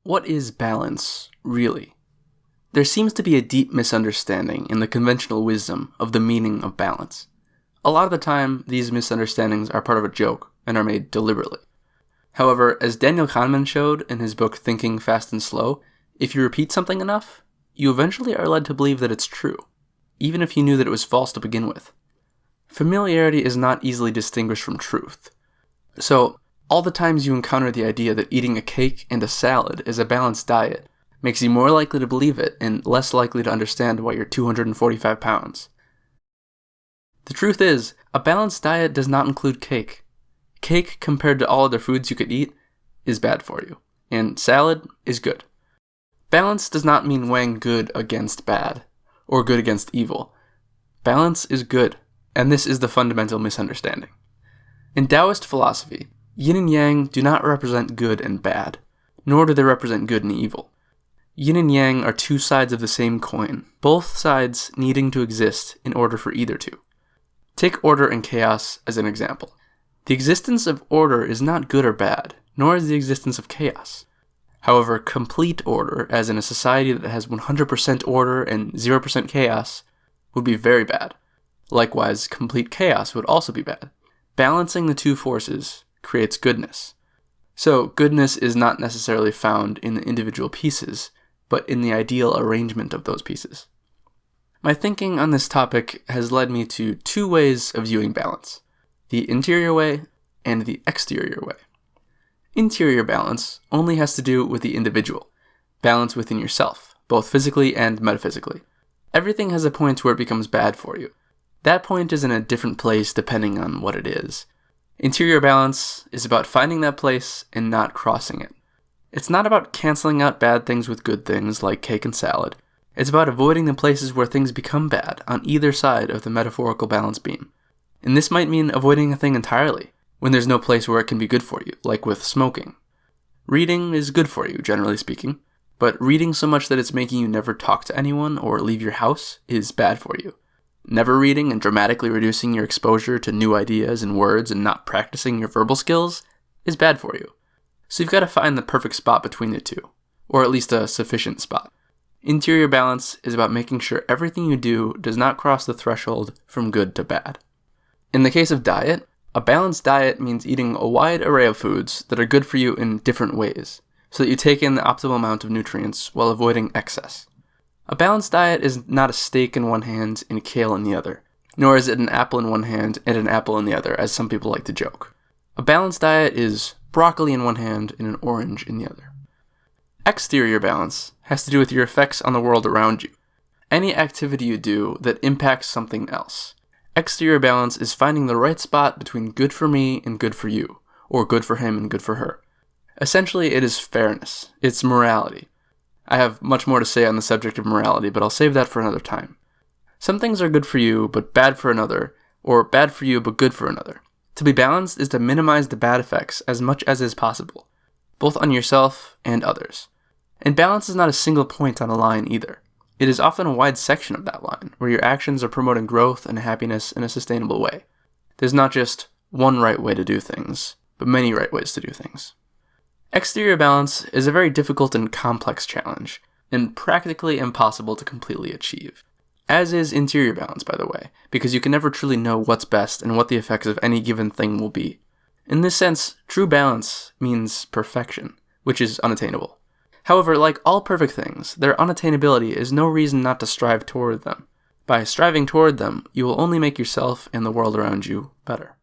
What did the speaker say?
What is balance, really? There seems to be a deep misunderstanding in the conventional wisdom of the meaning of balance. A lot of the time, these misunderstandings are part of a joke and are made deliberately. However, as Daniel Kahneman showed in his book Thinking Fast and Slow, if you repeat something enough, you eventually are led to believe that it's true, even if you knew that it was false to begin with. Familiarity is not easily distinguished from truth. So, all the times you encounter the idea that eating a cake and a salad is a balanced diet makes you more likely to believe it and less likely to understand why you're 245 pounds. The truth is, a balanced diet does not include cake. Cake, compared to all other foods you could eat, is bad for you, and salad is good. Balance does not mean weighing good against bad, or good against evil. Balance is good, and this is the fundamental misunderstanding. In Taoist philosophy, yin and yang do not represent good and bad, nor do they represent good and evil. Yin and yang are two sides of the same coin, both sides needing to exist in order for either to. Take order and chaos as an example. The existence of order is not good or bad, nor is the existence of chaos. However, complete order, as in a society that has 100% order and 0% chaos, would be very bad. Likewise, complete chaos would also be bad. Balancing the two forces creates goodness. So, goodness is not necessarily found in the individual pieces, but in the ideal arrangement of those pieces. My thinking on this topic has led me to two ways of viewing balance: the interior way and the exterior way. Interior balance only has to do with the individual, balance within yourself, both physically and metaphysically. Everything has a point where it becomes bad for you. That point is in a different place depending on what it is. Interior balance is about finding that place and not crossing it. It's not about canceling out bad things with good things like cake and salad. It's about avoiding the places where things become bad on either side of the metaphorical balance beam. And this might mean avoiding a thing entirely, when there's no place where it can be good for you, like with smoking. Reading is good for you, generally speaking, but reading so much that it's making you never talk to anyone or leave your house is bad for you. Never reading and dramatically reducing your exposure to new ideas and words and not practicing your verbal skills is bad for you. So you've got to find the perfect spot between the two, or at least a sufficient spot. Interior balance is about making sure everything you do does not cross the threshold from good to bad. In the case of diet, a balanced diet means eating a wide array of foods that are good for you in different ways, so that you take in the optimal amount of nutrients while avoiding excess. A balanced diet is not a steak in one hand and kale in the other, nor is it an apple in one hand and an apple in the other, as some people like to joke. A balanced diet is broccoli in one hand and an orange in the other. Exterior balance has to do with your effects on the world around you. Any activity you do that impacts something else. Exterior balance is finding the right spot between good for me and good for you, or good for him and good for her. Essentially, it is fairness. It's morality. I have much more to say on the subject of morality, but I'll save that for another time. Some things are good for you, but bad for another, or bad for you, but good for another. To be balanced is to minimize the bad effects as much as is possible, both on yourself and others. And balance is not a single point on a line either. It is often a wide section of that line, where your actions are promoting growth and happiness in a sustainable way. There's not just one right way to do things, but many right ways to do things. Exterior balance is a very difficult and complex challenge, and practically impossible to completely achieve. As is interior balance, by the way, because you can never truly know what's best and what the effects of any given thing will be. In this sense, true balance means perfection, which is unattainable. However, like all perfect things, their unattainability is no reason not to strive toward them. By striving toward them, you will only make yourself and the world around you better.